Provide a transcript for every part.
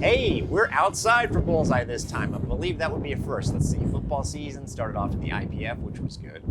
Hey, we're outside for BullsEYE this time. I believe that would be a first. Let's see. Football season started off in the IPF, which was good.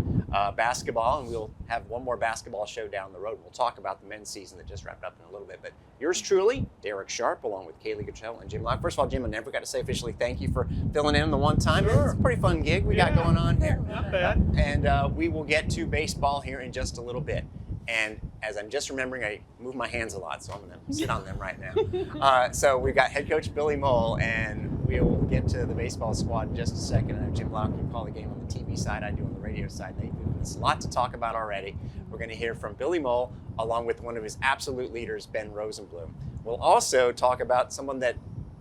Basketball, and we'll have one more basketball show down the road. We'll talk about the men's season that just wrapped up in a little bit. But yours truly, Darek Sharp, along with Caylee Cottrell and Jim Louk. First of all, Jim, I never got to say officially thank you for filling in the one time. Sure. It's a pretty fun gig we got going on here. Not bad. And we will get to baseball here in just a little bit. And as I'm just remembering, I move my hands a lot, so I'm going to sit on them right now. So we've got head coach Billy Mohl, and we'll get to the baseball squad in just a second. I know Jim Louk, you call the game on the TV side, I do on the radio side. There's a lot to talk about already. We're going to hear from Billy Mohl, along with one of his absolute leaders, Ben Rozenblum. We'll also talk about someone that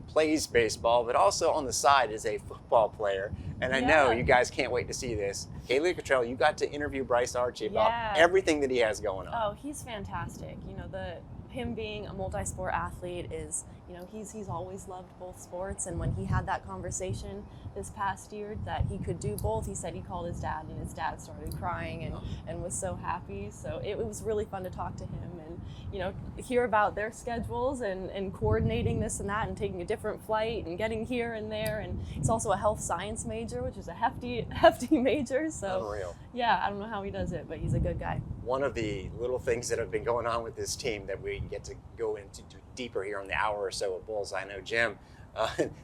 plays baseball, but also on the side is a football player. And I know you guys can't wait to see this. Caylee Cottrell, you got to interview Bryce Archie about everything that he has going on. Oh, he's fantastic. You know, him being a multi-sport athlete is, you know, he's always loved both sports. And when he had that conversation this past year that he could do both, he said he called his dad, and his dad started crying and was so happy. So it was really fun to talk to him and, you know, hear about their schedules and coordinating this and that and taking a different flight and getting here and there. And he's also a health science major, which is a hefty major. So Unreal. Yeah, I don't know how he does it, but he's a good guy. One of the little things that have been going on with this team that we get to go into deeper here on the hour or so of BullsEYE. I know Jim,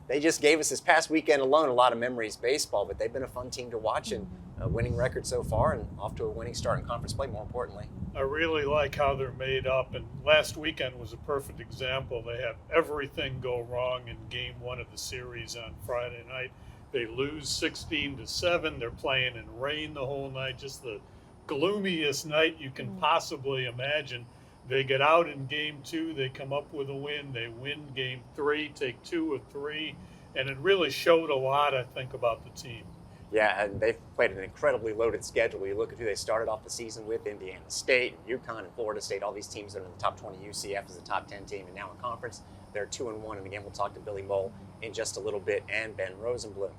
they just gave us this past weekend alone a lot of memories baseball, but they've been a fun team to watch and a winning record so far and off to a winning start in conference play, more importantly. I really like how they're made up, and last weekend was a perfect example. They have everything go wrong in game one of the series on Friday night. They lose 16-7. They're playing in rain the whole night, just the gloomiest night you can possibly imagine. They get out in game two, they come up with a win, they win game three, take 2 of 3, and it really showed a lot, I think, about the team. Yeah, and they've played an incredibly loaded schedule. You look at who they started off the season with: Indiana State, UConn, and Florida State. All these teams that are in the top 20. UCF is a top 10 team, and now in conference, they're 2-1. And again, we'll talk to Billy Mohl in just a little bit, and Ben Rozenblum.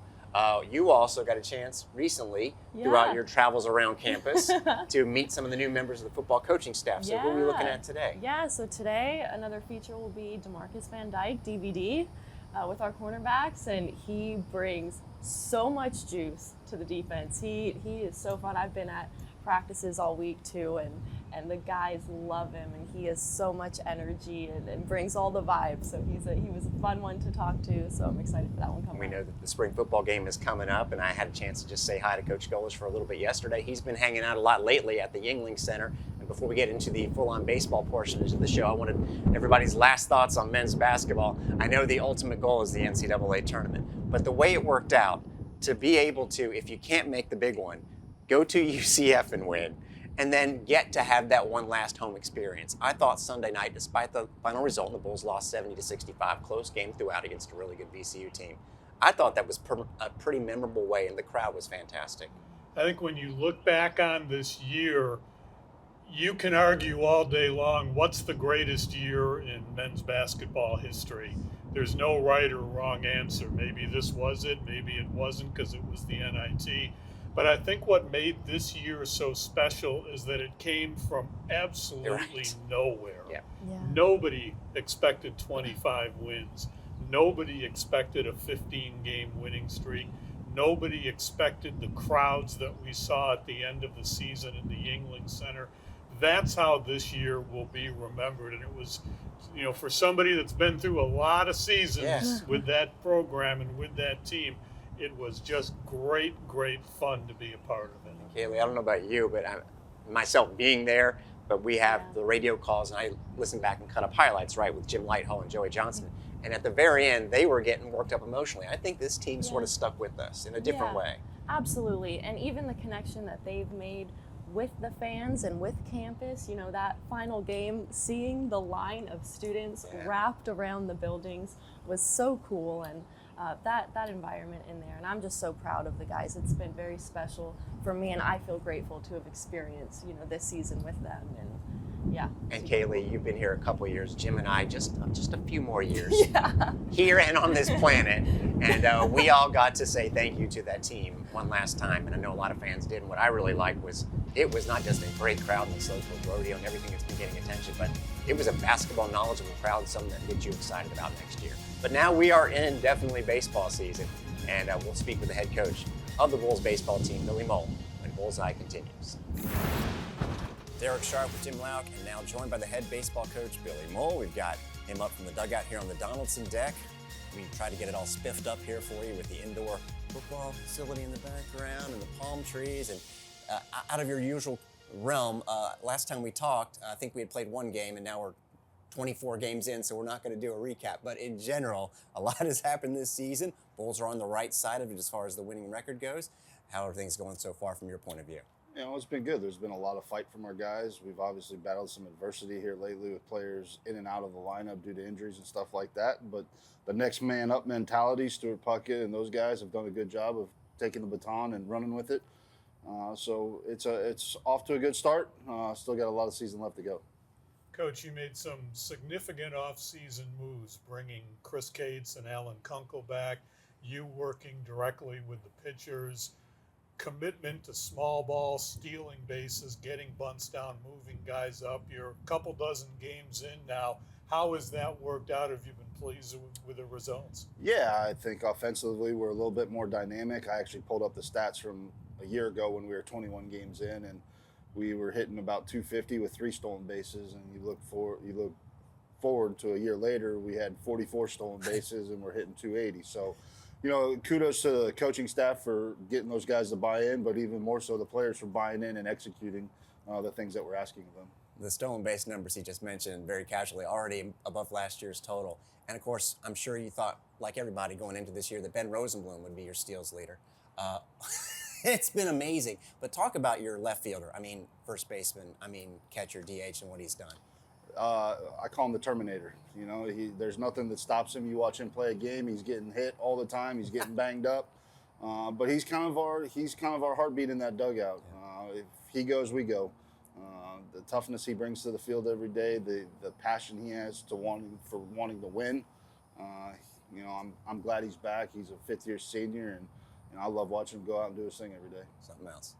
You also got a chance recently throughout your travels around campus to meet some of the new members of the football coaching staff. So who are we looking at today? Yeah, so today another feature will be DeMarcus Dyke, DVD, with our cornerbacks, and he brings so much juice to the defense. He is so fun. I've been at practices all week too, and the guys love him, and he has so much energy and brings all the vibes. So he was a fun one to talk to, so I'm excited for that one coming up. We know that the spring football game is coming up, and I had a chance to just say hi to Coach Golish for a little bit yesterday. He's been hanging out a lot lately at the Yuengling Center. And before we get into the full-on baseball portion of the show, I wanted everybody's last thoughts on men's basketball. I know the ultimate goal is the NCAA tournament, but the way it worked out, to be able to, if you can't make the big one, go to UCF and win, and then get to have that one last home experience. I thought Sunday night, despite the final result, the Bulls lost 70-65, close game throughout against a really good VCU team. I thought that was a pretty memorable way, and the crowd was fantastic. I think when you look back on this year, you can argue all day long what's the greatest year in men's basketball history. There's no right or wrong answer. Maybe this was it, maybe it wasn't because it was the NIT. But I think what made this year so special is that it came from absolutely nowhere. Yeah. Nobody expected 25 wins. Nobody expected a 15-game winning streak. Nobody expected the crowds that we saw at the end of the season in the Yuengling Center. That's how this year will be remembered. And it was, you know, for somebody that's been through a lot of seasons with that program and with that team, it was just great fun to be a part of it. Caylee, I don't know about you, but myself being there, but we have the radio calls, and I listen back and cut up highlights, right, with Jim Lighthall and Joey Johnson. And at the very end, they were getting worked up emotionally. I think this team sort of stuck with us in a different way. Absolutely. And even the connection that they've made with the fans and with campus, you know, that final game, seeing the line of students wrapped around the buildings was so cool. And that environment in there, and I'm just so proud of the guys. It's been very special for me, and I feel grateful to have experienced, you know, this season with them. And And Caylee, you've been here a couple of years. Jim and I just a few more years here and on this planet, and we all got to say thank you to that team one last time. And I know a lot of fans did. And what I really liked was it was not just a great crowd in the Slopeville Rodeo and everything that's been getting attention, but it was a basketball knowledgeable crowd, something that gets you excited about next year. But now we are in definitely baseball season, and we'll speak with the head coach of the Bulls baseball team, Billy Mohl, when BullsEYE continues. Darek Sharp with Jim Louk, and now joined by the head baseball coach, Billy Mohl. We've got him up from the dugout here on the Donaldson deck. We try to get it all spiffed up here for you with the indoor football facility in the background and the palm trees. And out of your usual realm, last time we talked, I think we had played one game, and now we're 24 games in, so we're not going to do a recap. But in general, a lot has happened this season. Bulls are on the right side of it as far as the winning record goes. How are things going so far from your point of view? You know, it's been good. There's been a lot of fight from our guys. We've obviously battled some adversity here lately with players in and out of the lineup due to injuries and stuff like that. But the next man up mentality, Stuart Puckett and those guys have done a good job of taking the baton and running with it. So it's off to a good start. Still got a lot of season left to go. Coach, you made some significant off-season moves, bringing Chris Cates and Alan Kunkel back, you working directly with the pitchers, commitment to small ball, stealing bases, getting bunts down, moving guys up. You're a couple dozen games in now. How has that worked out? Have you been pleased with the results? Yeah, I think offensively we're a little bit more dynamic. I actually pulled up the stats from a year ago when we were 21 games in, and we were hitting about 250 with 3 stolen bases. And you look forward to a year later, we had 44 stolen bases and we're hitting 280. So, you know, kudos to the coaching staff for getting those guys to buy in, but even more so the players for buying in and executing the things that we're asking of them. The stolen base numbers he just mentioned very casually already above last year's total. And of course, I'm sure you thought, like everybody going into this year, that Ben Rozenblum would be your steals leader. It's been amazing. But talk about your left fielder. I mean, first baseman, catcher, DH, and what he's done. I call him the Terminator. You know, there's nothing that stops him. You watch him play a game, he's getting hit all the time. He's getting banged up. But he's kind of our heartbeat in that dugout. If he goes, we go. The toughness he brings to the field every day, the passion he has wanting to win. You know, I'm glad he's back. He's a 5th-year senior, and I love watching him go out and do his thing every day. Something else.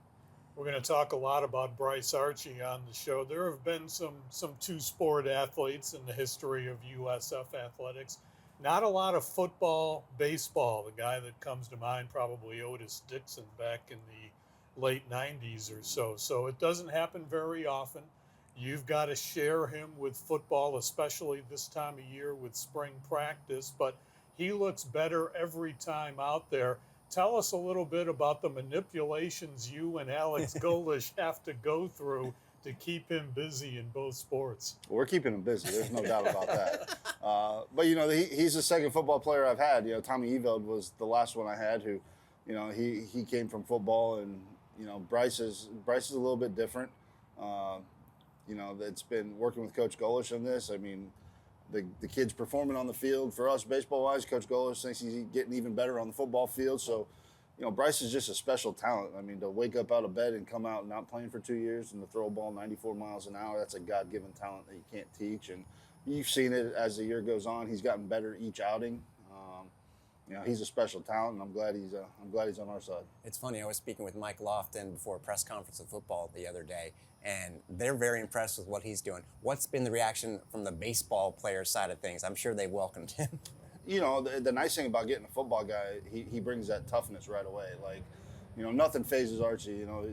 We're going to talk a lot about Bryce Archie on the show. There have been some two-sport athletes in the history of USF athletics. Not a lot of football, baseball. The guy that comes to mind, probably Otis Dixon back in the late 90s or so. So it doesn't happen very often. You've got to share him with football, especially this time of year with spring practice. But he looks better every time out there. Tell us a little bit about the manipulations you and Alex Golish have to go through to keep him busy in both sports. We're keeping him busy. There's no doubt about that. But, you know, he's the second football player I've had. You know, Tommy Eveld was the last one I had who, you know, he came from football. And, you know, Bryce is a little bit different. You know, it's been working with Coach Golish on this. I mean, the kid's performing on the field. For us, baseball-wise, Coach Golish thinks he's getting even better on the football field. So, you know, Bryce is just a special talent. I mean, to wake up out of bed and come out not playing for 2 years and to throw a ball 94 miles an hour, that's a God-given talent that you can't teach. And you've seen it as the year goes on. He's gotten better each outing. You know, he's a special talent, and I'm glad he's on our side. It's funny. I was speaking with Mike Lofton before a press conference of football the other day, and they're very impressed with what he's doing. What's been the reaction from the baseball player side of things? I'm sure they welcomed him. You know, the nice thing about getting a football guy, he brings that toughness right away. Like, you know, nothing phases Archie. You know,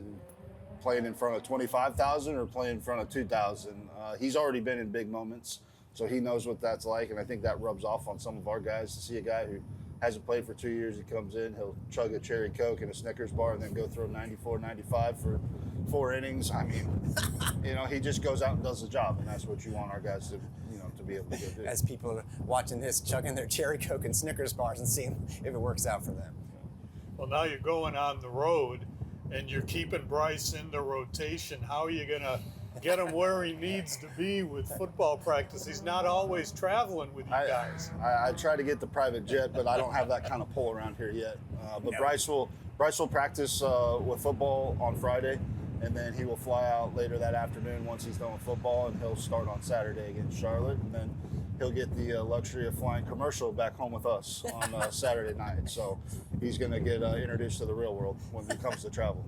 playing in front of 25,000 or playing in front of 2,000. He's already been in big moments, so he knows what that's like, and I think that rubs off on some of our guys to see a guy who hasn't played for 2 years. He comes in, he'll chug a cherry Coke and a Snickers bar and then go throw 94, 95 for 4 innings. I mean, you know, he just goes out and does the job, and that's what you want our guys to, you know, to be able to go do. As people are watching this, chugging their cherry Coke and Snickers bars and seeing if it works out for them. Well, now you're going on the road and you're keeping Bryce in the rotation. How are you going to get him where he needs to be with football practice? He's not always traveling with you guys. I try to get the private jet, but I don't have that kind of pull around here yet. But no. Bryce will practice with football on Friday, and then he will fly out later that afternoon once he's done with football, and he'll start on Saturday against Charlotte, and then he'll get the luxury of flying commercial back home with us on Saturday night. So he's going to get introduced to the real world when it comes to travel.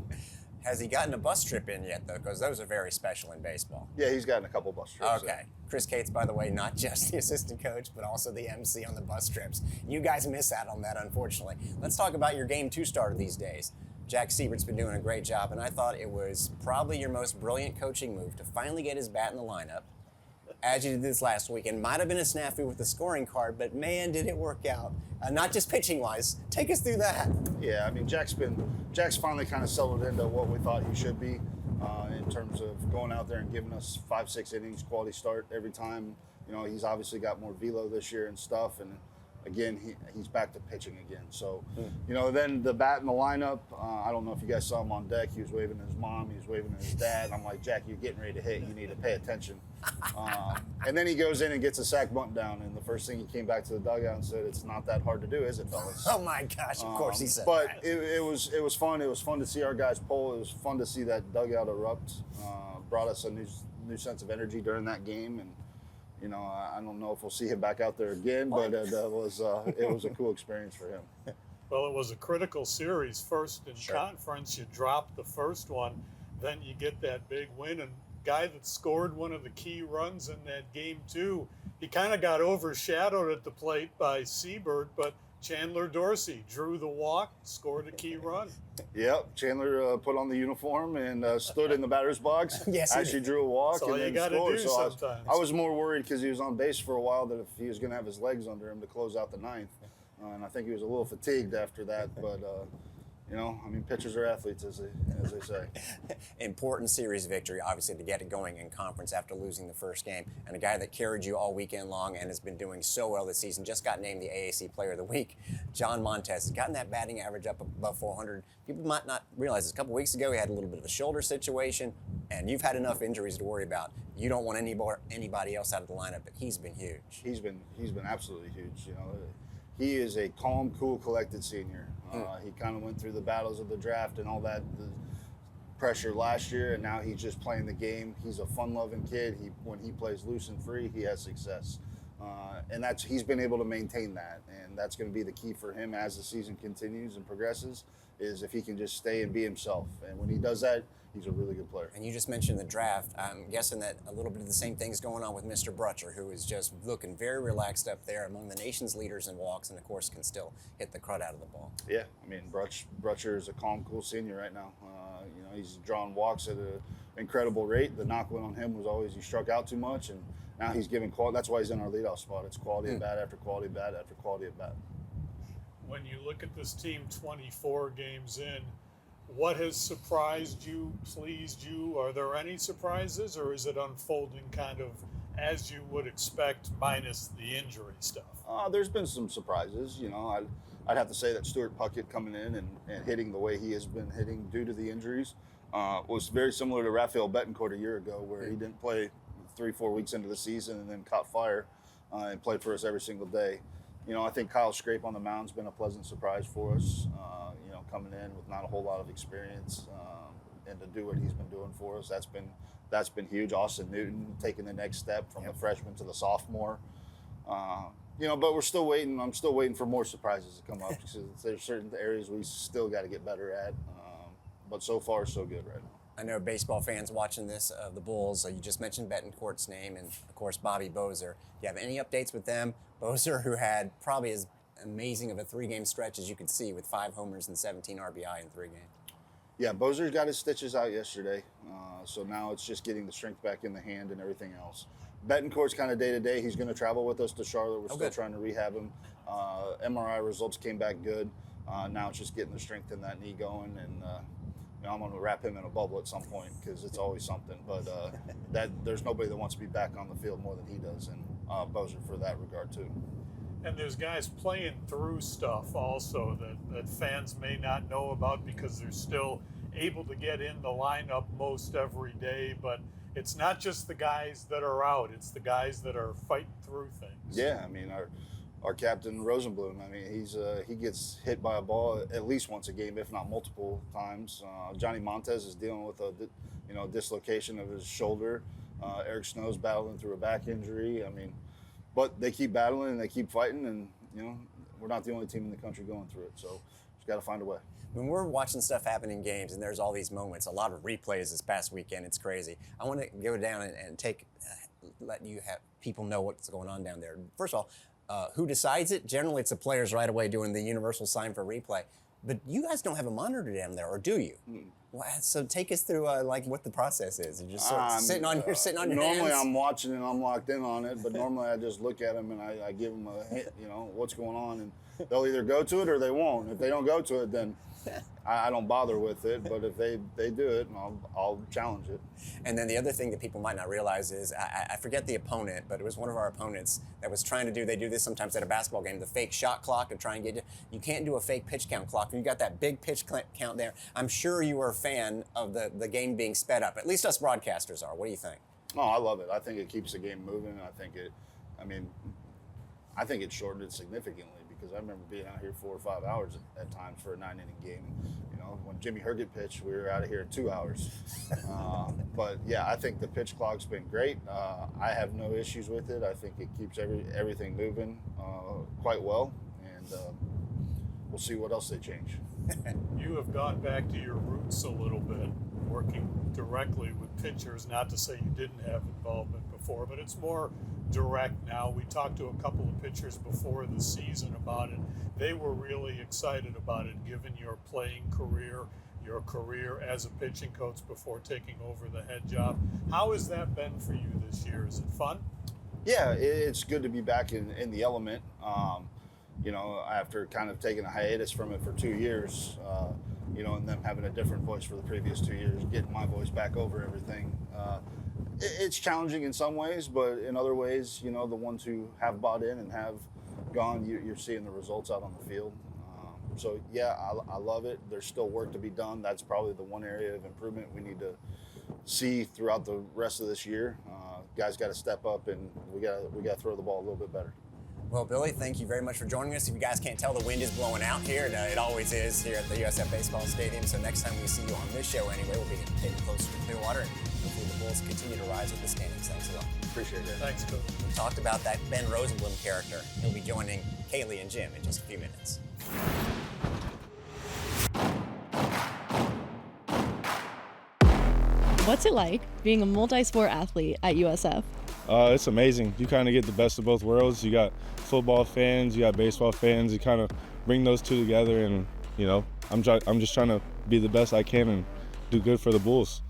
Has he gotten a bus trip in yet, though? Because those are very special in baseball. Yeah, he's gotten a couple bus trips. Okay. Chris Cates, by the way, not just the assistant coach, but also the MC on the bus trips. You guys miss out on that, unfortunately. Let's talk about your Game 2 starter these days. Jack Siebert's been doing a great job, and I thought it was probably your most brilliant coaching move to finally get his bat in the lineup, as you did this last week. And might have been a snafu with the scoring card, but man, did it work out. Not just pitching-wise. Take us through that. Yeah, I mean, Jack's finally kind of settled into what we thought he should be in terms of going out there and giving us 5-6 innings, quality start every time. You know, he's obviously got more velo this year and stuff, and again, he's back to pitching again. So, you know, then the bat in the lineup, I don't know if you guys saw him on deck. He was waving at his mom. He was waving at his dad. I'm like, Jack, you're getting ready to hit. You need to pay attention. And then he goes in and gets a sack bunt down. And the first thing he came back to the dugout and said, it's not that hard to do, is it, fellas? Oh, my gosh, of course he said but that. it was fun. It was fun to see our guys pull. It was fun to see that dugout erupt. Brought us a new sense of energy during that game. And you know, I don't know if we'll see him back out there again, but it was a cool experience for him. Well, it was a critical series. First in Sure. conference, you drop the first one, then you get that big win. And guy that scored one of the key runs in that Game 2, he kind of got overshadowed at the plate by Siebert, but Chandler Dorsey drew the walk, scored a key run. Yep, Chandler put on the uniform and stood in the batter's box. Yes, he actually did. drew a walk That's all and you then gotta scored. do So sometimes. I was more worried because he was on base for a while that if he was going to have his legs under him to close out the ninth, and I think he was a little fatigued after that. But you know, I mean, pitchers are athletes, as they say. Important series victory, obviously, to get it going in conference after losing the first game. And a guy that carried you all weekend long and has been doing so well this season, just got named the AAC Player of the Week. John Montez has gotten that batting average up above 400. People might not realize this. A couple weeks ago, he had a little bit of a shoulder situation, and you've had enough injuries to worry about. You don't want anybody else out of the lineup, but he's been huge. He's been absolutely huge. You know, he is a calm, cool, collected senior. He kind of went through the battles of the draft and all that the pressure last year, and now he's just playing the game. He's a fun-loving kid. When he plays loose and free, he has success, and he's been able to maintain that, and that's going to be the key for him as the season continues and progresses. Is if he can just stay and be himself, and when he does that, he's a really good player. And you just mentioned the draft. I'm guessing that a little bit of the same thing is going on with Mr. Brutcher, who is just looking very relaxed up there, among the nation's leaders in walks, and of course can still hit the crud out of the ball. Yeah, I mean, Brutcher is a calm, cool senior right now. You know, he's drawing walks at an incredible rate. The knock went on him was always he struck out too much, and now he's giving quality. That's why he's in our leadoff spot. It's quality at bat after quality at bat after quality at bat. When you look at this team 24 games in, what has surprised you, pleased you? Are there any surprises, or is it unfolding kind of as you would expect, minus the injury stuff? There's been some surprises. You know, I'd have to say that Stuart Puckett coming in and hitting the way he has been hitting due to the injuries was very similar to Rafael Betancourt a year ago, where he didn't play 3-4 weeks into the season and then caught fire and played for us every single day. You know, I think Kyle Scrape on the mound's been a pleasant surprise for us, you know, coming in with not a whole lot of experience and to do what he's been doing for us. That's been huge. Austin Newton taking the next step from the freshman to the sophomore. You know, but we're still waiting. I'm still waiting for more surprises to come up because there's certain areas we still got to get better at. But so far, so good right now. I know baseball fans watching this, the Bulls, you just mentioned Betancourt's name and, of course, Bobby Bozer. Do you have any updates with them? Bozer, who had probably as amazing of a 3-game stretch as you could see with 5 homers and 17 RBI in 3 games. Yeah, Bozer's got his stitches out yesterday, so now it's just getting the strength back in the hand and everything else. Betancourt's kind of day-to-day. He's going to travel with us to Charlotte. We're still trying to rehab him. MRI results came back good. Now it's just getting the strength in that knee going, and you know, I'm going to wrap him in a bubble at some point because it's always something. But there's nobody that wants to be back on the field more than he does, and Bozer for that regard too. And there's guys playing through stuff also that fans may not know about because they're still able to get in the lineup most every day. But it's not just the guys that are out, it's the guys that are fighting through things. Yeah, I mean, our captain Rozenblum, I mean, he gets hit by a ball at least once a game, if not multiple times. Johnny Montez is dealing with a dislocation of his shoulder. Eric Snow's battling through a back injury. I mean, but they keep battling and they keep fighting, and you know, we're not the only team in the country going through it. So got to find a way. When we're watching stuff happen in games and there's all these moments, a lot of replays this past weekend, it's crazy. I want to go down and let you have people know what's going on down there. First of all, who decides it? Generally, it's the players right away doing the universal sign for replay. But you guys don't have a monitor down there, or do you? Well, so take us through like what the process is. You're just sort of sitting on your Normally hands. I'm watching and I'm locked in on it, but normally I just look at them and I give them a hint, what's going on, and they'll either go to it or they won't. If they don't go to it, then I don't bother with it, but if they do it, I'll challenge it. And then the other thing that people might not realize is, I forget the opponent, but it was one of our opponents that was trying to do, they do this sometimes at a basketball game, the fake shot clock to try and get you. You can't do a fake pitch count clock. You got that big pitch count there. I'm sure you are a fan of the game being sped up. At least us broadcasters are. What do you think? Oh, I love it. I think it keeps the game moving. I think it shortened it significantly, because I remember being out here 4 or 5 hours at times for a 9-inning game. When Jimmy Herget pitched, we were out of here in 2 hours. But yeah, I think the pitch clock's been great. I have no issues with it. I think it keeps everything moving quite well, and we'll see what else they change. You have gone back to your roots a little bit, working directly with pitchers. Not to say you didn't have involvement before, but it's more direct now. We talked to a couple of pitchers before the season about it. They were really excited about it, given your playing career, your career as a pitching coach before taking over the head job. How has that been for you this year? Is it fun? Yeah, it's good to be back in the element. After kind of taking a hiatus from it for 2 years, and them having a different voice for the previous 2 years, getting my voice back over everything. It's challenging in some ways, but in other ways, the ones who have bought in and have gone, you're seeing the results out on the field. So yeah, I love it. There's still work to be done. That's probably the one area of improvement we need to see throughout the rest of this year. Guys got to step up, and we got to throw the ball a little bit better. Well, Billy, thank you very much for joining us. If you guys can't tell, the wind is blowing out here. It always is here at the USF Baseball Stadium. So next time we see you on this show anyway, we'll be getting closer to Clearwater, and hopefully the Bulls continue to rise with the standings. Thanks a lot. Appreciate it. Thanks, Coach. We talked about that Ben Rozenblum character. He'll be joining Caylee and Jim in just a few minutes. What's it like being a multi-sport athlete at USF? It's amazing. You kind of get the best of both worlds. You got football fans, you got baseball fans. You kind of bring those two together, and I'm just trying to be the best I can and do good for the Bulls.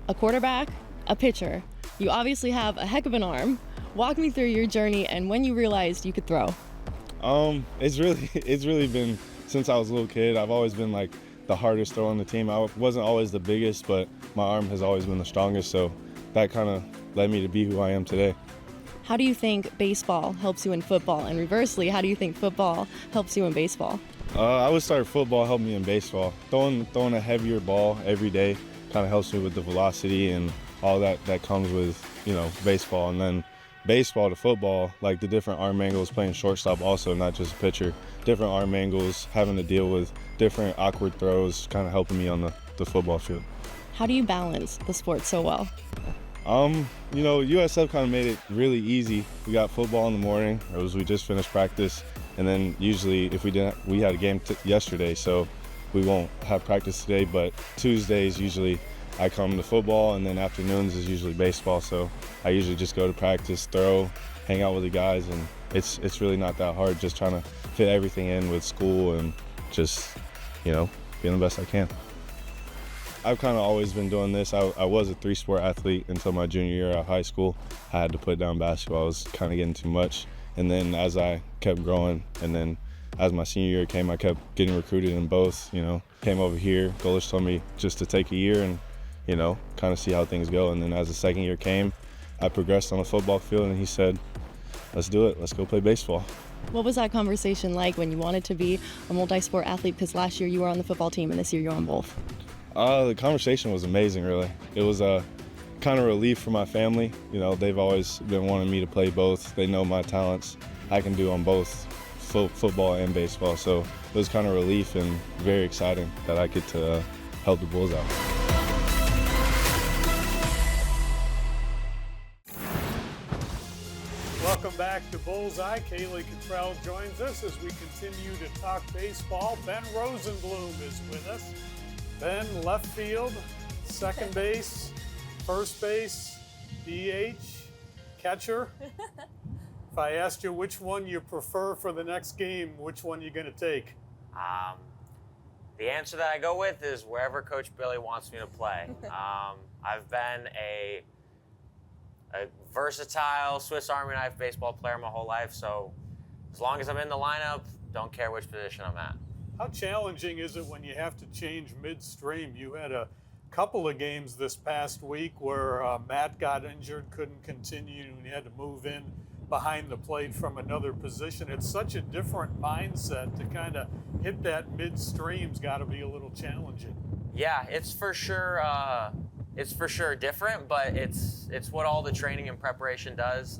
A quarterback, a pitcher. You obviously have a heck of an arm. Walk me through your journey and when you realized you could throw. It's really been since I was a little kid. I've always been like the hardest thrower on the team. I wasn't always the biggest, but my arm has always been the strongest. So that kind of led me to be who I am today. How do you think baseball helps you in football? And reversely, how do you think football helps you in baseball? I would start football helped me in baseball. Throwing a heavier ball every day kind of helps me with the velocity and all that comes with, baseball. And then baseball to football, like the different arm angles, playing shortstop also, not just pitcher, different arm angles, having to deal with different awkward throws, kind of helping me on the football field. How do you balance the sport so well? USF kind of made it really easy. We got football in the morning, we just finished practice, and then usually if we had a game yesterday, so we won't have practice today, but Tuesdays usually I come to football, and then afternoons is usually baseball, so I usually just go to practice, throw, hang out with the guys, and it's really not that hard, just trying to fit everything in with school and just, being the best I can. I've kind of always been doing this. I was a 3-sport athlete until my junior year of high school. I had to put down basketball. I was kind of getting too much. And then as I kept growing, and then as my senior year came, I kept getting recruited in both, Came over here. Goalish told me just to take a year and, kind of see how things go. And then as the second year came, I progressed on the football field, and he said, let's do it. Let's go play baseball. What was that conversation like when you wanted to be a multi-sport athlete? Because last year you were on the football team, and this year you're on both. The conversation was amazing, really. It was a kind of relief for my family. They've always been wanting me to play both. They know my talents. I can do on both football and baseball. So it was kind of relief and very exciting that I get to help the Bulls out. Welcome back back to BullsEYE. Caylee Cottrell joins us as we continue to talk baseball. Ben Rozenblum is with us. Ben, left field, second base, first base, DH, catcher. If I asked you which one you prefer for the next game, which one you going to take? The answer that I go with is wherever Coach Billy wants me to play. I've been a versatile Swiss Army knife baseball player my whole life, so as long as I'm in the lineup, don't care which position I'm at. How challenging is it when you have to change midstream? You had a couple of games this past week where Matt got injured, couldn't continue, and you had to move in behind the plate from another position. It's such a different mindset to kind of hit that midstream's got to be a little challenging. Yeah, it's for sure different, but it's what all the training and preparation does.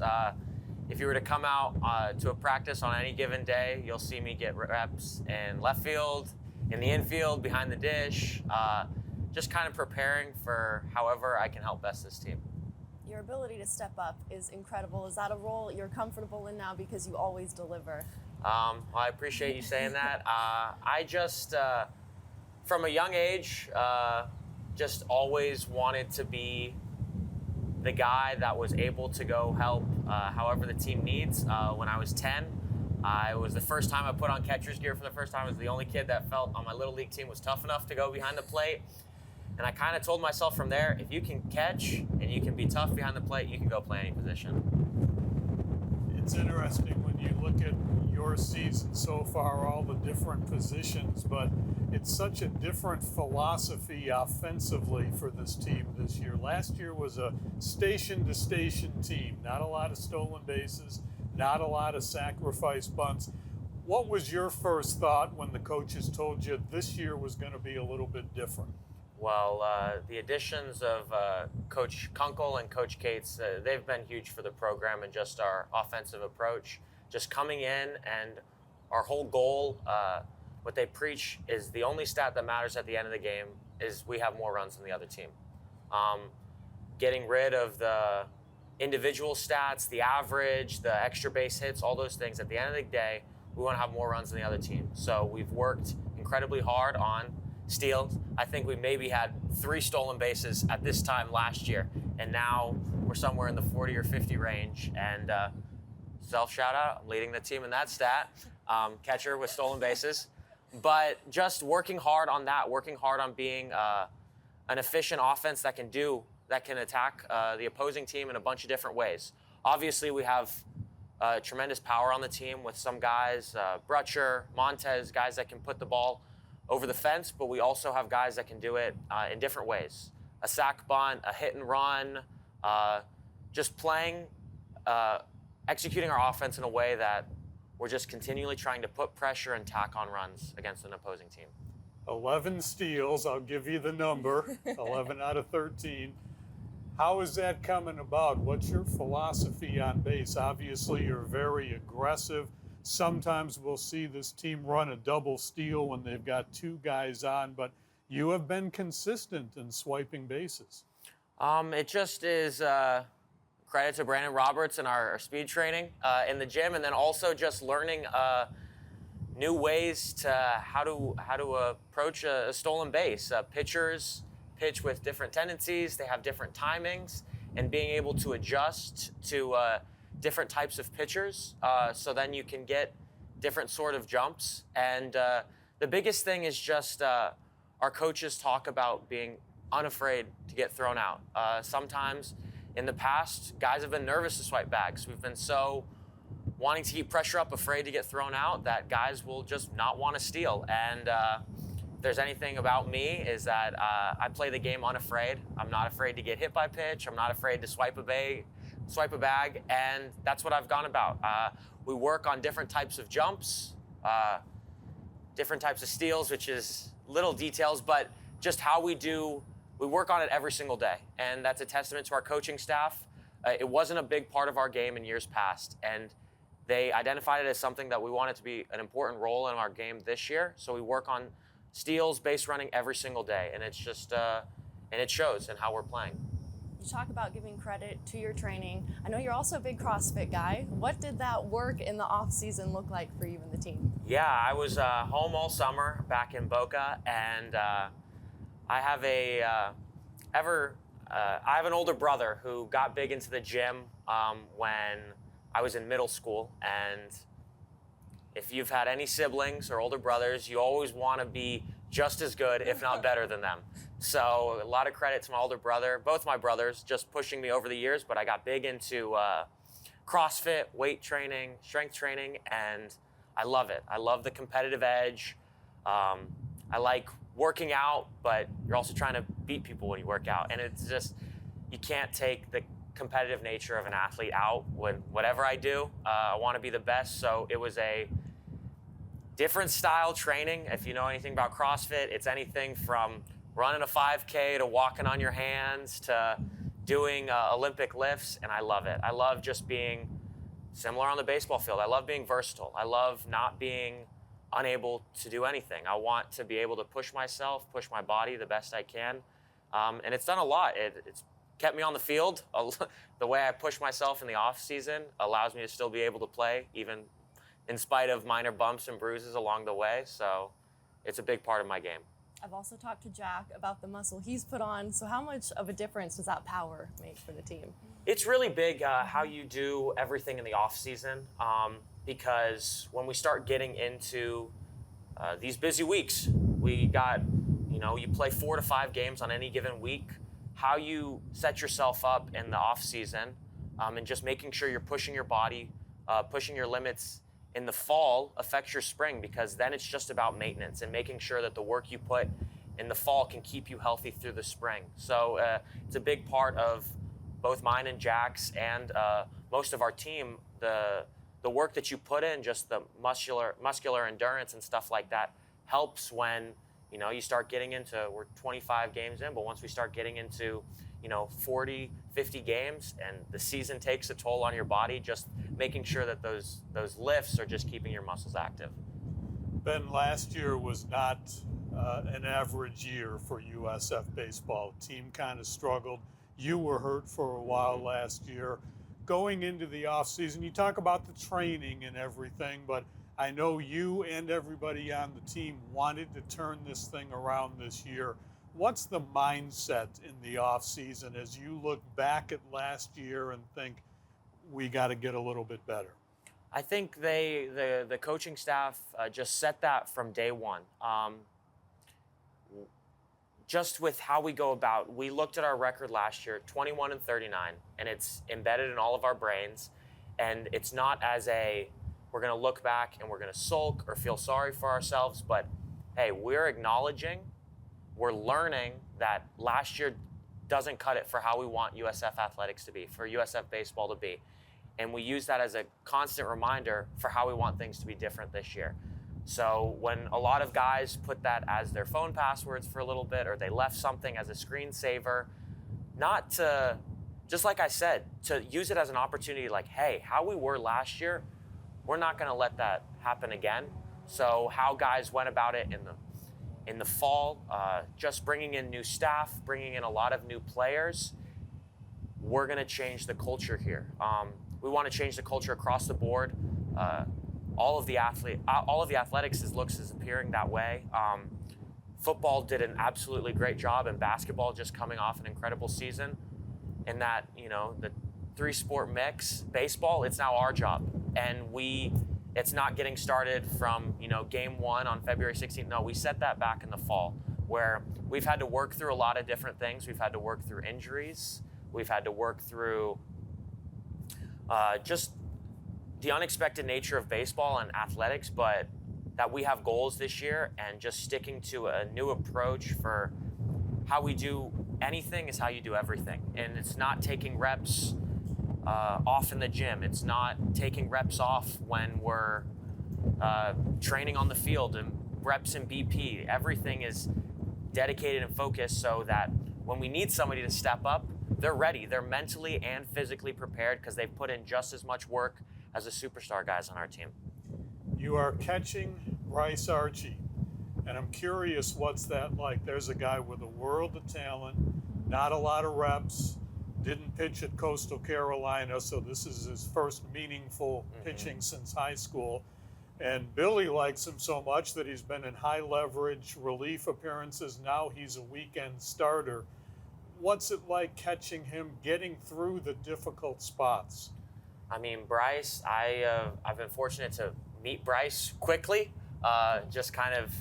If you were to come out to a practice on any given day, you'll see me get reps in left field, in the infield, behind the dish, just kind of preparing for however I can help best this team. Your ability to step up is incredible. Is that a role you're comfortable in now because you always deliver? I appreciate you saying that. I just, from a young age, just always wanted to be the guy that was able to go help however the team needs. When I was 10, it was the first time I put on catcher's gear for the first time. I was the only kid that felt on my little league team was tough enough to go behind the plate. And I kind of told myself from there, if you can catch and you can be tough behind the plate, you can go play any position. It's interesting when you look at your season so far, all the different positions, but it's such a different philosophy offensively for this team this year. Last year was a station-to-station team, not a lot of stolen bases, not a lot of sacrifice bunts. What was your first thought when the coaches told you this year was going to be a little bit different? Well, the additions of Coach Kunkel and Coach Cates, they've been huge for the program and just our offensive approach. Just coming in and our whole goal, what they preach is the only stat that matters at the end of the game is we have more runs than the other team. Getting rid of the individual stats, the average, the extra base hits, all those things. At the end of the day, we want to have more runs than the other team. So we've worked incredibly hard on steals. I think we maybe had 3 stolen bases at this time last year, and now we're somewhere in the 40 or 50 range. And self shout out, I'm leading the team in that stat, catcher with stolen bases. But just working hard on that, working hard on being an efficient offense that can attack the opposing team in a bunch of different ways. Obviously, we have tremendous power on the team with some guys, Brutcher, Montez, guys that can put the ball over the fence, but we also have guys that can do it in different ways. A sack bunt, a hit and run, just playing, executing our offense in a way that we're just continually trying to put pressure and tack on runs against an opposing team. 11 steals, I'll give you the number, 11 out of 13. How is that coming about? What's your philosophy on base? Obviously, you're very aggressive. Sometimes we'll see this team run a double steal when they've got 2 guys on, but you have been consistent in swiping bases. It just is credit to Brandon Roberts and our speed training in the gym, and then also just learning new ways to how to approach a stolen base. Pitchers pitch with different tendencies, they have different timings, and being able to adjust to different types of pitchers, so then you can get different sort of jumps. And the biggest thing is just our coaches talk about being unafraid to get thrown out. Sometimes in the past, guys have been nervous to swipe bags. We've been so wanting to keep pressure up, afraid to get thrown out, that guys will just not want to steal. And if there's anything about me is that I play the game unafraid. I'm not afraid to get hit by pitch. I'm not afraid to swipe a bag, and that's what I've gone about. We work on different types of jumps, different types of steals, which is little details, but just how we work on it every single day. And that's a testament to our coaching staff. It wasn't a big part of our game in years past, and they identified it as something that we wanted to be an important role in our game this year. So we work on steals, base running every single day, and it's just, and it shows in how we're playing. you talk about giving credit to your training. I know you're also a big CrossFit guy. What did that work in the off season look like for you and the team? Yeah, I was home all summer back in Boca, and I have I have an older brother who got big into the gym when I was in middle school, and if you've had any siblings or older brothers, you always want to be just as good, if not better than them. So a lot of credit to my older brother, both my brothers, just pushing me over the years, but I got big into CrossFit, weight training, strength training, and I love it. I love the competitive edge. I like working out, but you're also trying to beat people when you work out. And it's just, you can't take the competitive nature of an athlete out. When whatever I do, I want to be the best. So it was a different style training. If you know anything about CrossFit, it's anything from running a 5K to walking on your hands to doing Olympic lifts, and I love it. I love just being similar on the baseball field. I love being versatile. I love not being unable to do anything. I want to be able to push myself, push my body the best I can, and it's done a lot. It's kept me on the field. The way I push myself in the off season allows me to still be able to play, even in spite of minor bumps and bruises along the way. So it's a big part of my game. I've also talked to Jack about the muscle he's put on. So how much of a difference does that power make for the team? It's really big how you do everything in the off season, because when we start getting into these busy weeks, we got, you play 4 to 5 games on any given week. How you set yourself up in the off season and just making sure you're pushing your body, pushing your limits in the fall affects your spring, because then it's just about maintenance and making sure that the work you put in the fall can keep you healthy through the spring. So it's a big part of both mine and Jack's and most of our team, the work that you put in, just the muscular endurance and stuff like that helps when, you start getting into, we're 25 games in, but once we start getting into, 40, 50 games and the season takes a toll on your body, just making sure that those lifts are just keeping your muscles active. Ben, last year was not an average year for USF baseball. Team kind of struggled. You were hurt for a while last year. Going into the offseason, you talk about the training and everything, but I know you and everybody on the team wanted to turn this thing around this year. What's the mindset in the offseason as you look back at last year and think, we got to get a little bit better? I think the coaching staff just set that from day one. Just with how we go about, we looked at our record last year, 21-39, and it's embedded in all of our brains. And it's not as we're going to look back and we're going to sulk or feel sorry for ourselves, but hey, we're acknowledging, we're learning that last year doesn't cut it for how we want USF athletics to be, for USF baseball to be. And we use that as a constant reminder for how we want things to be different this year. So when a lot of guys put that as their phone passwords for a little bit, or they left something as a screensaver, not to, just like I said, to use it as an opportunity like, hey, how we were last year, we're not going to let that happen again. So how guys went about it in the fall, just bringing in new staff, bringing in a lot of new players, we're going to change the culture here. We want to change the culture across the board. All of the athletics is appearing that way. Football did an absolutely great job, and basketball just coming off an incredible season. And that, the 3-sport mix, baseball, it's now our job. And it's not getting started from, game 1 on February 16th. No, we set that back in the fall, where we've had to work through a lot of different things. We've had to work through injuries. We've had to work through just the unexpected nature of baseball and athletics, but that we have goals this year, and just sticking to a new approach for how we do anything is how you do everything. And it's not taking reps off in the gym. It's not taking reps off when we're training on the field, and reps in BP. Everything is dedicated and focused so that when we need somebody to step up, they're ready. They're mentally and physically prepared because they've put in just as much work as the superstar guys on our team. You are catching Bryce Archie, and I'm curious what's that like. There's a guy with a world of talent, not a lot of reps, didn't pitch at Coastal Carolina, so this is his first meaningful pitching since high school. And Billy likes him so much that he's been in high leverage relief appearances. Now he's a weekend starter. What's it like catching him, getting through the difficult spots? I mean, Bryce, I've been fortunate to meet Bryce quickly, just kind of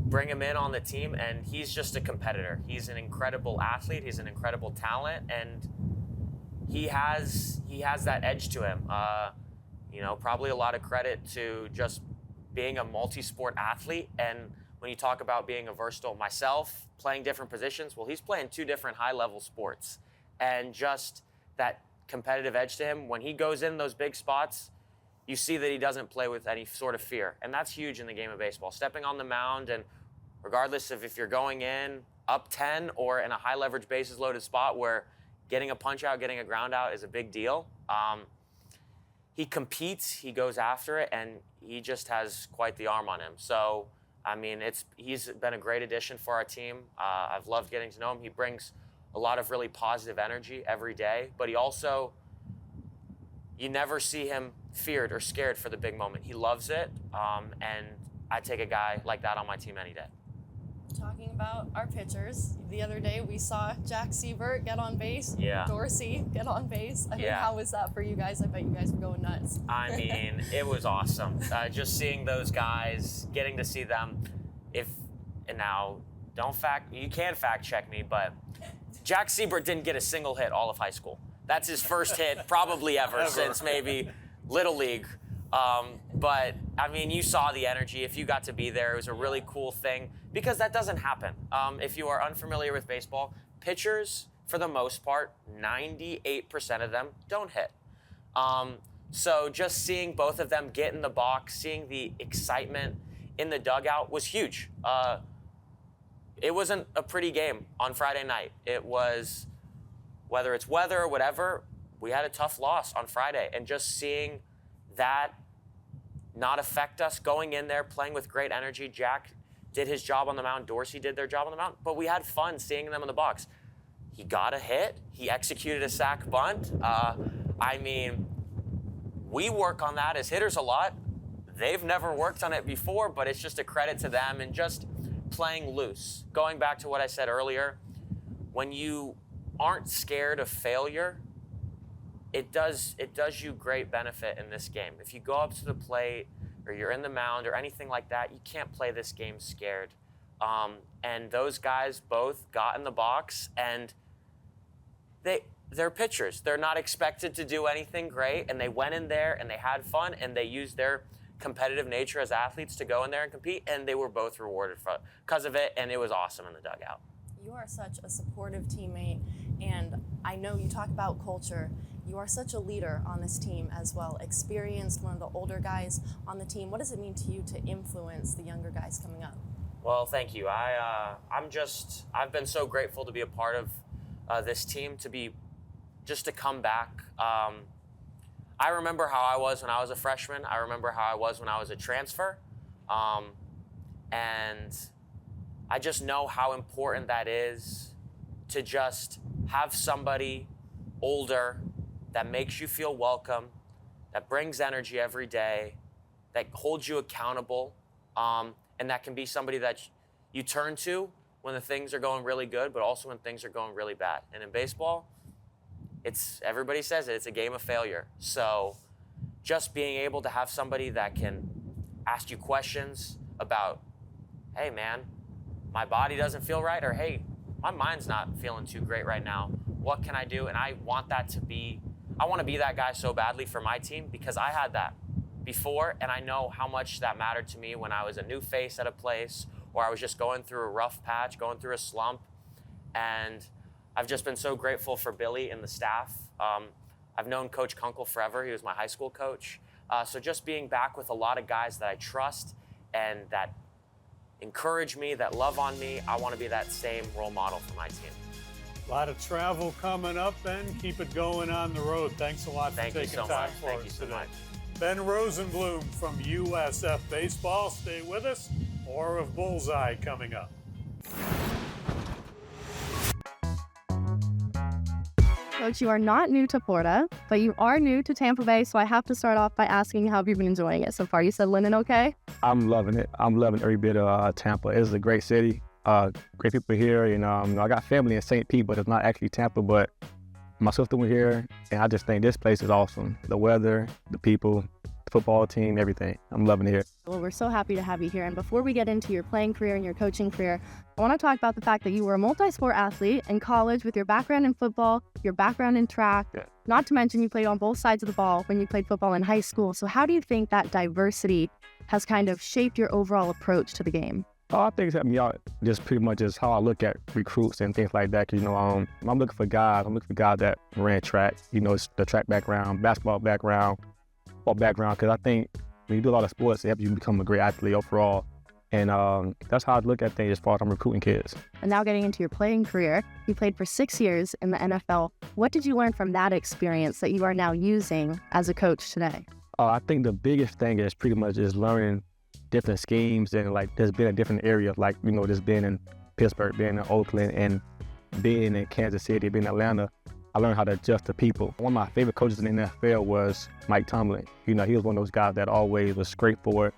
bring him in on the team, and he's just a competitor. He's an incredible athlete. He's an incredible talent, and he has that edge to him. Probably a lot of credit to just being a multi-sport athlete. And when you talk about being a versatile, myself playing different positions, well, he's playing 2 different high-level sports, and just that competitive edge to him. When he goes in those big spots, you see that he doesn't play with any sort of fear, and that's huge in the game of baseball. Stepping on the mound, and regardless of if you're going in up 10 or in a high-leverage bases-loaded spot where getting a punch-out, getting a ground-out is a big deal. He competes, he goes after it, and he just has quite the arm on him. So, I mean, he's been a great addition for our team. I've loved getting to know him. He brings a lot of really positive energy every day, but he also, you never see him feared or scared for the big moment. He loves it, and I take a guy like that on my team any day. Talking about our pitchers, the other day we saw Jack Siebert get on base, Yeah. Dorsey get on base. I mean, Yeah. how was that for you guys? I bet you guys were going nuts. I mean, it was awesome. Just seeing those guys, getting to see them. You can fact check me, but Jack Siebert didn't get a single hit all of high school. That's his first hit probably ever since maybe Little League. But, I mean, you saw the energy. If you got to be there, it was a really cool thing because that doesn't happen. If you are unfamiliar with baseball, pitchers, for the most part, 98% of them don't hit. So just seeing both of them get in the box, seeing the excitement in the dugout was huge. It wasn't a pretty game on Friday night. It was, whether it's weather or whatever, we had a tough loss on Friday. And just seeing that not affect us, going in there, playing with great energy. Jack did his job on the mound. Dorsey did their job on the mound. But we had fun seeing them in the box. He got a hit. He executed a sac bunt. I mean, we work on that as hitters a lot. They've never worked on it before, but it's just a credit to them and just playing loose. Going back to what I said earlier, when you aren't scared of failure, it does you great benefit in this game. If you go up to the plate or you're in the mound or anything like that, you can't play this game scared. And those guys both got in the box, and they're pitchers. They're not expected to do anything great, and they went in there and they had fun, and they used their competitive nature as athletes to go in there and compete, and they were both rewarded because of it, and it was awesome in the dugout. You are such a supportive teammate, and I know you talk about culture. You are such a leader on this team as well, experienced, one of the older guys on the team. What does it mean to you to influence the younger guys coming up? Well, thank you. I've been so grateful to be a part of this team, to come back. I remember how I was when I was a freshman. I remember how I was when I was a transfer. And I just know how important that is to just have somebody older that makes you feel welcome, that brings energy every day, that holds you accountable, and that can be somebody that you turn to when the things are going really good, but also when things are going really bad. And in baseball, everybody says it's a game of failure. So just being able to have somebody that can ask you questions about, hey man, my body doesn't feel right, or hey, my mind's not feeling too great right now. What can I do? And I want to be that guy so badly for my team, because I had that before, and I know how much that mattered to me when I was a new face at a place, or I was just going through a rough patch, going through a slump. And I've just been so grateful for Billy and the staff. I've known Coach Kunkel forever. He was my high school coach. So just being back with a lot of guys that I trust and that encourage me, that love on me, I want to be that same role model for my team. A lot of travel coming up, Ben. Keep it going on the road. Thanks a lot for taking time for us today. Ben Rozenblum from USF Baseball. Stay with us. More of BullsEYE coming up. Coach, you are not new to Florida, but you are new to Tampa Bay, so I have to start off by asking how have you been enjoying it so far? You settling in okay? I'm loving it. I'm loving every bit of Tampa. It's a great city, great people here, and I got family in St. Pete, but it's not actually Tampa, but my sister went here, and I just think this place is awesome. The weather, the people, the football team, everything. I'm loving it here. Well, we're so happy to have you here. And before we get into your playing career and your coaching career, I want to talk about the fact that you were a multi-sport athlete in college with your background in football, your background in track, not to mention you played on both sides of the ball when you played football in high school. So how do you think that diversity has kind of shaped your overall approach to the game? I think it's helped me out just pretty much is how I look at recruits and things like that. 'Cause, I'm looking for guys. I'm looking for guys that ran track, it's the track background, basketball background, football background. Because I think when you do a lot of sports, it helps you become a great athlete overall. And that's how I look at things as far as I'm recruiting kids. And now getting into your playing career, you played for 6 years in the NFL. What did you learn from that experience that you are now using as a coach today? I think the biggest thing is pretty much just learning different schemes and just being in different areas, just being in Pittsburgh, being in Oakland, and being in Kansas City, being in Atlanta. I learned how to adjust to people. One of my favorite coaches in the NFL was Mike Tomlin. He was one of those guys that always was straightforward,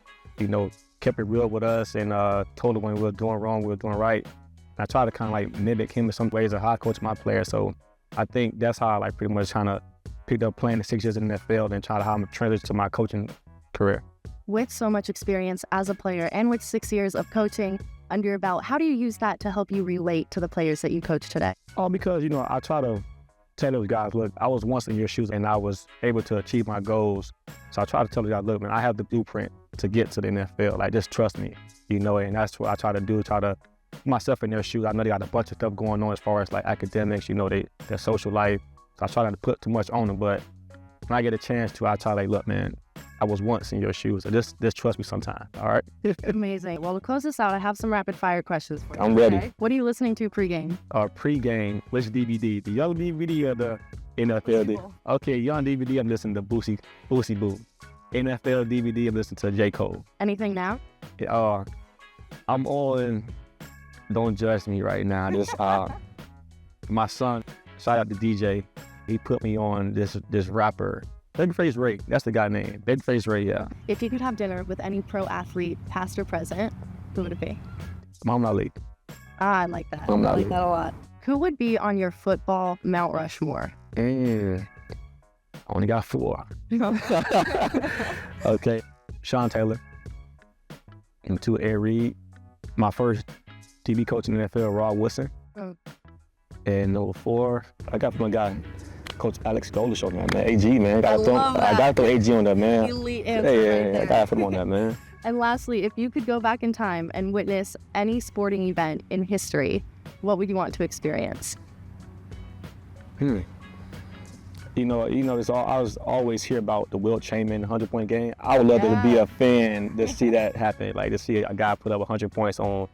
kept it real with us and told us when we were doing wrong, we were doing right. And I try to kind of mimic him in some ways of how I coach my players. So I think that's how I pretty much kind of picked up playing the 6 years in the NFL and try to how I'm transition to my coaching career. With so much experience as a player and with 6 years of coaching under your belt, how do you use that to help you relate to the players that you coach today? Because, I try to tell those guys, look, I was once in your shoes and I was able to achieve my goals. So I try to tell the guys, look, man, I have the blueprint to get to the NFL. Just trust me, and that's what I try to do, try to put myself in their shoes. I know they got a bunch of stuff going on as far as academics, their social life. So I try not to put too much on them, but when I get a chance to, I try look, man, I was once in your shoes, so just trust me sometime, all right? Amazing. Well, to close this out, I have some rapid fire questions for you. I'm ready. Okay? What are you listening to pregame? Pregame, which DVD? The Young DVD or the NFL? Okay, Young DVD, I'm listening to Boosie Boo. NFL DVD, I'm listening to J. Cole. Anything now? I'm on, don't judge me right now. My son, shout out to DJ, he put me on this rapper, Babyface Ray, that's the guy name. Babyface Ray, yeah. If you could have dinner with any pro athlete, past or present, who would it be? Muhammad Ali. I like that. Muhammad I Ali. like that a lot. Who would be on your football Mount Rushmore? I only got 4. Okay, Sean Taylor. And 2, Ed Reed. My first TV coach in the NFL, Rod Woodson. And number 4, I got my guy, Coach Alex Golden Show, man. AG, man. I gotta throw AG on that, man. Elite answer right there. I gotta put him on that, man. And lastly, if you could go back in time and witness any sporting event in history, what would you want to experience? I was always hear about the Wilt Chamberlain 100-point game. I would love to be a fan to see that happen, to see a guy put up 100 points on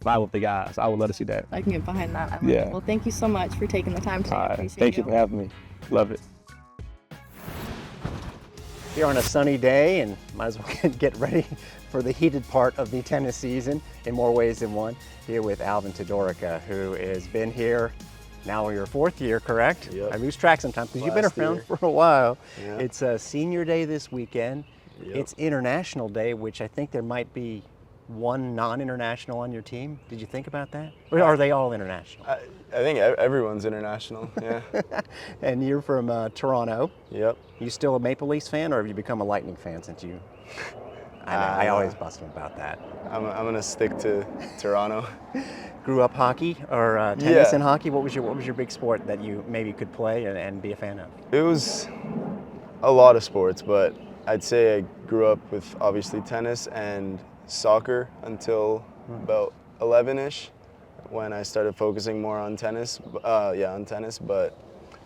5 of the guys. I would love to see that. I can get behind that. I love it. Well, thank you so much for taking the time today. All right. Thank you for having me. Love it. Here on a sunny day, and might as well get ready for the heated part of the tennis season in more ways than one. Here with Alvin Tudorica, who has been here now your 4th year, correct? Yep. I lose track sometimes because you've been Last around year. for a while. Yeah. It's Senior Day this weekend. Yep. It's International Day, which I think there might be one non-international on your team. Did you think about that? Or are they all international? I think everyone's international, yeah. And you're from Toronto. Yep. You still a Maple Leafs fan, or have you become a Lightning fan since you? I always bust them about that. I'm gonna stick to Toronto. Grew up hockey or tennis Yeah. and hockey. What was your big sport that you maybe could play and be a fan of? It was a lot of sports, but I'd say I grew up with obviously tennis and soccer until about 11-ish, when I started focusing more on tennis. On tennis. But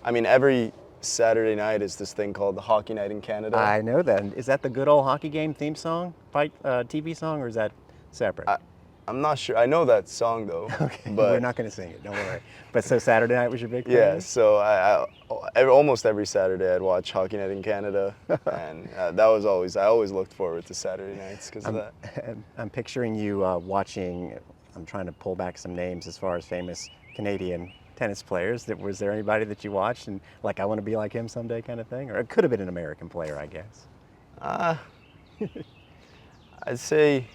I mean, every Saturday night is this thing called the Hockey Night in Canada. I know that. Is that the good old hockey game theme song, TV song, or is that separate? I'm not sure. I know that song though. Okay, but we're not going to sing it. Don't worry. But so Saturday night was your big thing? yeah. So almost every Saturday I'd watch Hockey Night in Canada, and I always looked forward to Saturday nights because of that. I'm picturing you watching. I'm trying to pull back some names as far as famous Canadian tennis players. Was there anybody that you watched and like, I want to be like him someday kind of thing? Or it could have been an American player, I guess. I'd say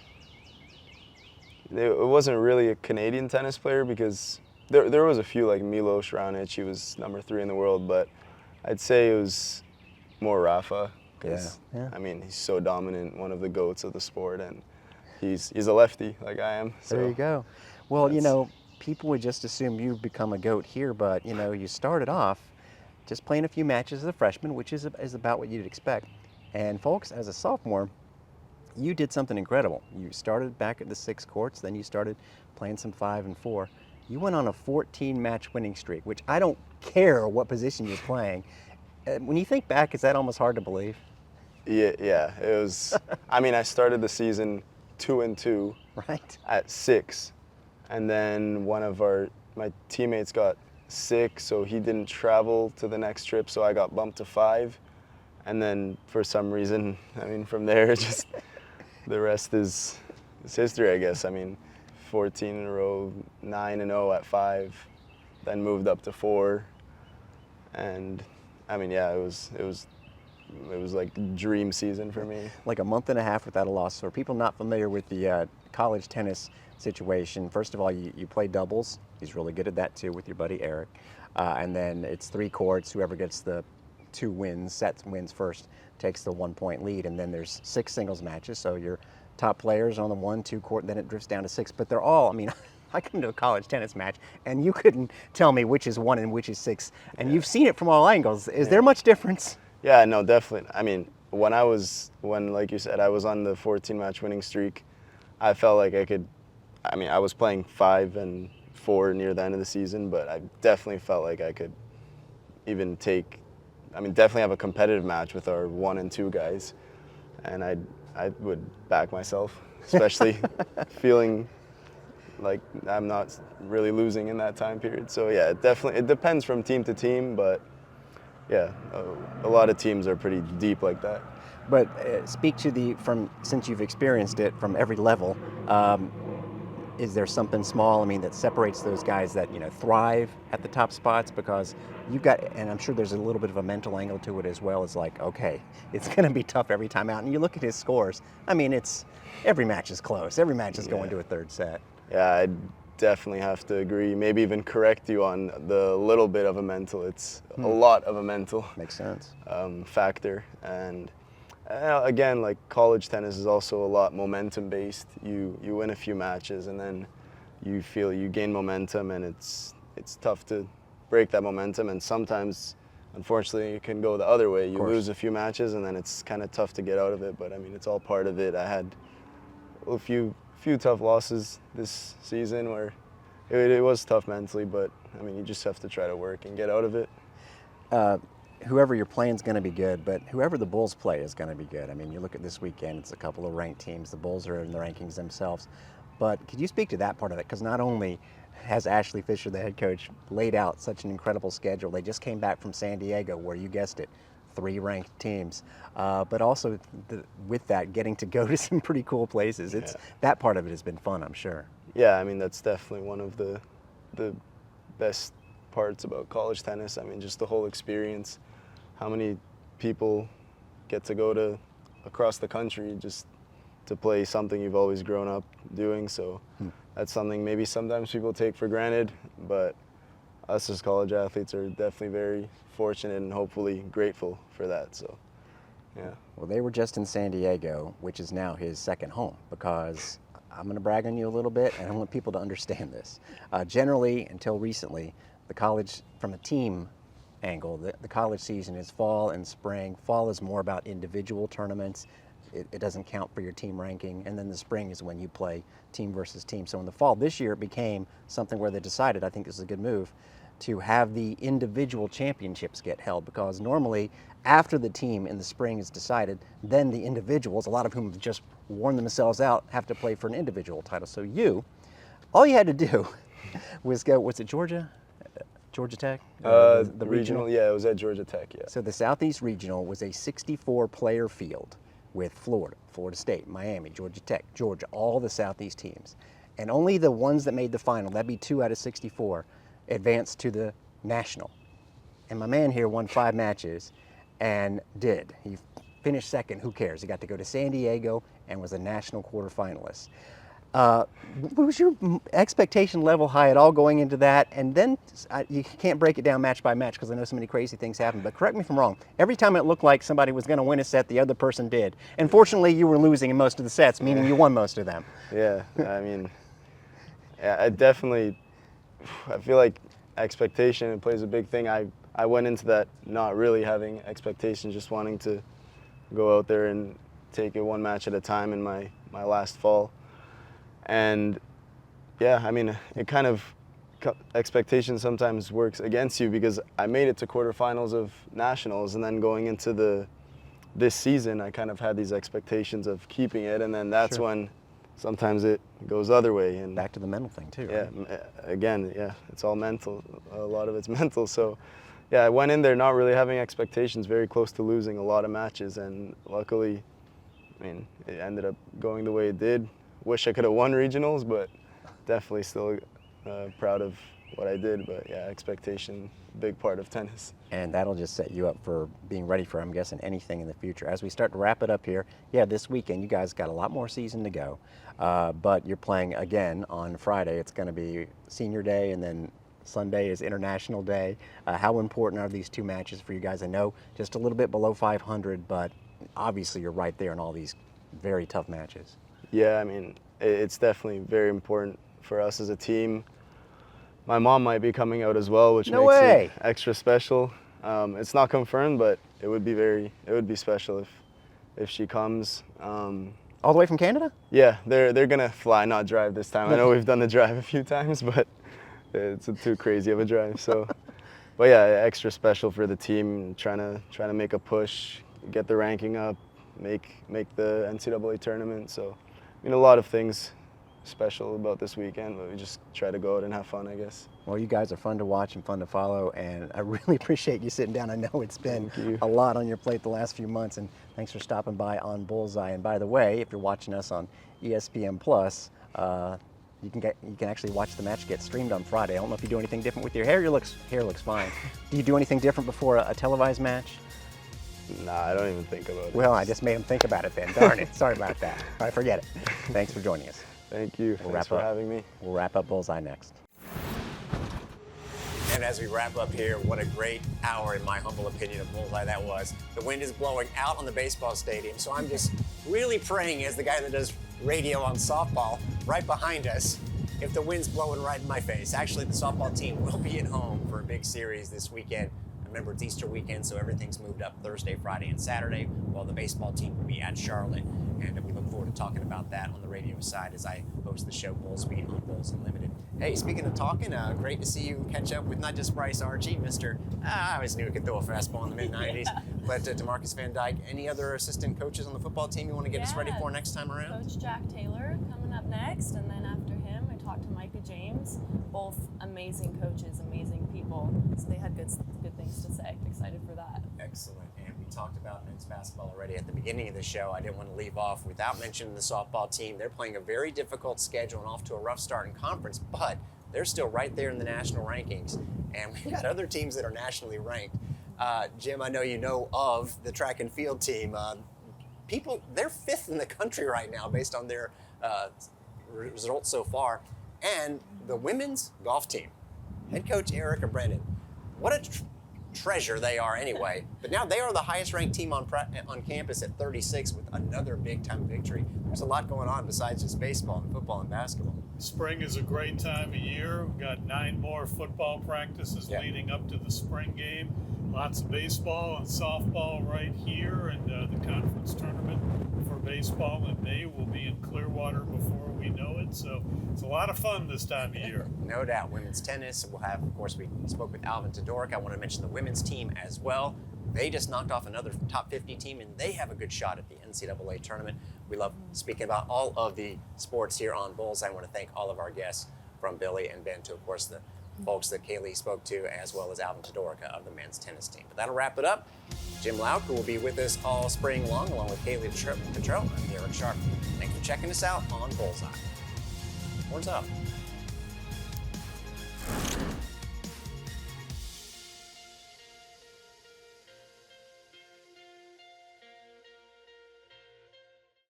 it wasn't really a Canadian tennis player because there was a few like Milos Raonic. He was number 3 in the world, but I'd say it was more Rafa. Because Yeah. I mean, he's so dominant, one of the GOATs of the sport, and he's a lefty like I am. So There you go. Well, you that's- know, people would just assume you'd become a GOAT here, but you know, you started off just playing a few matches as a freshman, which is about what you'd expect. And folks, as a sophomore, you did something incredible. You started back at the 6 courts, then you started playing some 5 and 4. You went on a 14-match winning streak, which I don't care what position you're playing. When you think back, is that almost hard to believe? Yeah, it was. I mean, I started the season 2-2 Right? at 6, and then one of my teammates got sick, so he didn't travel to the next trip, so I got bumped to 5, and then for some reason, I mean, from there, just the rest is history, I guess. I mean, 14 in a row, 9-0 at 5, then moved up to 4, and I mean, yeah, it was like a dream season for me. Like a month and a half without a loss. So for people not familiar with the college tennis situation, first of all, you play doubles. He's really good at that too with your buddy Eric. And then it's 3 courts. Whoever gets the 2 wins first takes the 1-point lead. And then there's 6 singles matches. So your top players on the 1-2 court, and then it drifts down to 6. But they're all, I mean, I come to a college tennis match and you couldn't tell me which is 1 and which is 6. And you've seen it from all angles. Is there much difference? Yeah, no, definitely. I mean, when like you said, I was on the 14-match winning streak, I felt like I was playing 5 and 4 near the end of the season, but I definitely felt like I could even definitely have a competitive match with our 1 and 2 guys. And I would back myself, especially feeling like I'm not really losing in that time period. So yeah, it depends from team to team, but yeah, a lot of teams are pretty deep like that. But speak to since you've experienced it from every level, is there something small, I mean, that separates those guys that, you know, thrive at the top spots? Because you've got, and I'm sure there's a little bit of a mental angle to it as well, as like, okay, it's going to be tough every time out. And you look at his scores, I mean, every match is close. Every match is going to a 3rd set. Yeah, I definitely have to agree, maybe even correct you on the little bit of a mental. It's a lot of a mental Makes sense. factor. And again, like college tennis is also a lot momentum based. You win a few matches and then you feel you gain momentum, and it's tough to break that momentum. And sometimes, unfortunately, it can go the other way. You lose a few matches and then it's kind of tough to get out of it. But I mean, it's all part of it. I had a few tough losses this season where it was tough mentally, but I mean, you just have to try to work and get out of it. Whoever you're playing is going to be good, but whoever the Bulls play is going to be good. I mean, you look at this weekend, it's a couple of ranked teams. The Bulls are in the rankings themselves. But could you speak to that part of it? Because not only has Ashley Fisher, the head coach, laid out such an incredible schedule. They just came back from San Diego, where you guessed it, 3 ranked teams. But also with that, getting to go to some pretty cool places. That part of it has been fun, I'm sure. Yeah, I mean, that's definitely one of the best parts about college tennis. I mean, just the whole experience. How many people get to go to across the country just to play something you've always grown up doing? So that's something maybe sometimes people take for granted, but us as college athletes are definitely very fortunate and hopefully grateful for that. So, yeah. Well, they were just in San Diego, which is now his second home, because I'm going to brag on you a little bit, and I want people to understand this. Generally, until recently, the college, from a team angle, the college season is fall and spring. Fall is more about individual tournaments. It doesn't count for your team ranking. And then the spring is when you play team versus team. So in the fall, this year it became something where they decided, I think this is a good move, to have the individual championships get held, because normally after the team in the spring is decided, then the individuals, a lot of whom have just worn themselves out, have to play for an individual title. So all you had to do was go, was it Georgia? Georgia Tech? The regional, yeah, it was at Georgia Tech, yeah. So the Southeast Regional was a 64-player field with Florida State, Miami, Georgia Tech, Georgia, all the Southeast teams. And only the ones that made the final, that'd be 2 out of 64, advance to the national. And my man here won 5 matches and did. He finished second, who cares? He got to go to San Diego and was a national quarterfinalist. Was your expectation level high at all going into that? And then you can't break it down match by match because I know so many crazy things happen, but correct me if I'm wrong. Every time it looked like somebody was going to win a set, the other person did. And fortunately, you were losing in most of the sets, meaning you won most of them. Yeah, I mean, yeah, I feel like expectation plays a big thing. I went into that not really having expectations, just wanting to go out there and take it one match at a time in my last fall. And yeah, I mean, it kind of, expectation sometimes works against you because I made it to quarterfinals of nationals, and then going into this season, I kind of had these expectations of keeping it, and then that's when sometimes it goes the other way. And back to the mental thing too, yeah, right? Again, yeah, it's all mental. A lot of it's mental. So yeah, I went in there not really having expectations, very close to losing a lot of matches, and luckily, I mean, it ended up going the way it did. Wish I could have won regionals, but definitely still proud of what I did. But yeah, expectation, big part of tennis. And that'll just set you up for being ready for, I'm guessing, anything in the future. As we start to wrap it up here, yeah, this weekend you guys got a lot more season to go, but you're playing again on Friday. It's going to be senior day, and then Sunday is International Day. How important are these 2 matches for you guys? I know just a little bit below 500, but obviously you're right there in all these very tough matches. Yeah, I mean, it's definitely very important for us as a team. My mom might be coming out as well, which makes it extra special. It's not confirmed, but it would be special if she comes. All the way from Canada? Yeah, they're gonna fly, not drive this time. I know we've done the drive a few times, but it's too crazy of a drive. So, but yeah, extra special for the team. Trying to make a push, get the ranking up, make the NCAA tournament. So, I mean, a lot of things special about this weekend, but we just try to go out and have fun, I guess. Well, you guys are fun to watch and fun to follow, and I really appreciate you sitting down. I know it's been a lot on your plate the last few months, and thanks for stopping by on BullsEYE. And by the way, if you're watching us on ESPN Plus, you can actually watch the match get streamed on Friday. I don't know if you do anything different with your hair. Your hair looks fine. Do you do anything different before a televised match? Nah, I don't even think about it. Well, I just made him think about it then. Darn it. Sorry about that. All right, forget it. Thanks for joining us. Thank you. Thanks for having me. We'll wrap up BullsEYE next. And as we wrap up here, what a great hour, in my humble opinion, of BullsEYE that was. The wind is blowing out on the baseball stadium, so I'm just really praying, as the guy that does radio on softball right behind us, if the wind's blowing right in my face. Actually, the softball team will be at home for a big series this weekend. Remember, it's Easter weekend, so everything's moved up Thursday, Friday, and Saturday, while the baseball team will be at Charlotte. And we look forward to talking about that on the radio side as I host the show Bull Speed on Bulls Unlimited. Hey, speaking of talking, great to see you catch up with not just Bryce, Archie, I always knew he could throw a fastball in the mid-90s, but DeMarcus Van Dyke. Any other assistant coaches on the football team you want to get us ready for next time around? Coach Jack Taylor coming up next, and then after him, I talked to Micah James. Both amazing coaches, amazing people, so they had good things to say. Excited for that. Excellent. And we talked about men's basketball already at the beginning of the show. I didn't want to leave off without mentioning the softball team. They're playing a very difficult schedule and off to a rough start in conference, but they're still right there in the national rankings. And we've got other teams that are nationally ranked. Jim, I know you know of the track and field team. They're 5th in the country right now based on their results so far. And the women's golf team, head coach Erica Brennan, what a treasure they are anyway. But now they are the highest ranked team on campus at 36 with another big time victory. There's a lot going on besides just baseball and football and basketball. Spring is a great time of year. We've got 9 more football practices leading up to the spring game. Lots of baseball and softball right here, and the conference tournament for baseball in May will be in Clearwater before we know it. So it's a lot of fun this time of year. No doubt. Women's tennis. We'll have, of course, we spoke with Alvin Tudorica. I want to mention the women's team as well. They just knocked off another top 50 team, and they have a good shot at the NCAA tournament. We love speaking about all of the sports here on Bulls. I want to thank all of our guests, from Billy and Ben to, of course, the folks that Caylee spoke to, as well as Alvin Tudorica of the men's tennis team. But that'll wrap it up. Jim Louk, who will be with us all spring long, along with Caylee Cottrell. I'm Darek Sharp. Thanks for checking us out on BullsEYE. Horns up.